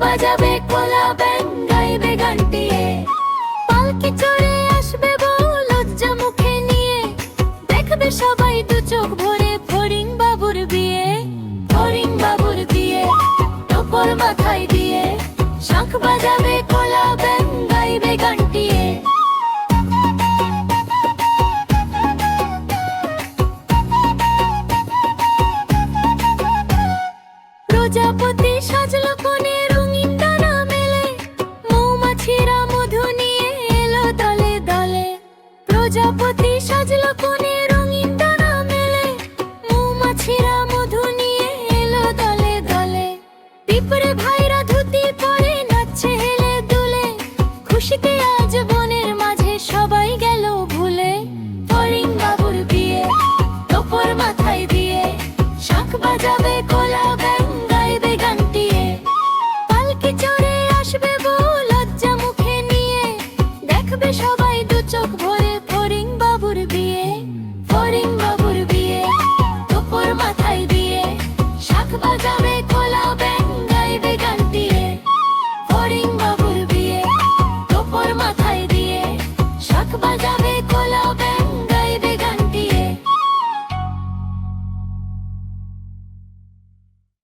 বাজাবে কোলা ব্যাং গাইবে গানটিয়ে, পালকি চড়ে আসবে বউ লজ্জা মুখে নিয়ে, দেখবে সবাই দু চোখ ভরে ফড়িং বাবুর বিয়ে। ফড়িং বাবুর বিয়ে টোপর মাথায় দিয়ে, শঙ্খ বাজাবে কোলা ব্যাং গাইবে গানটিয়ে। প্রজাপতি সাজলো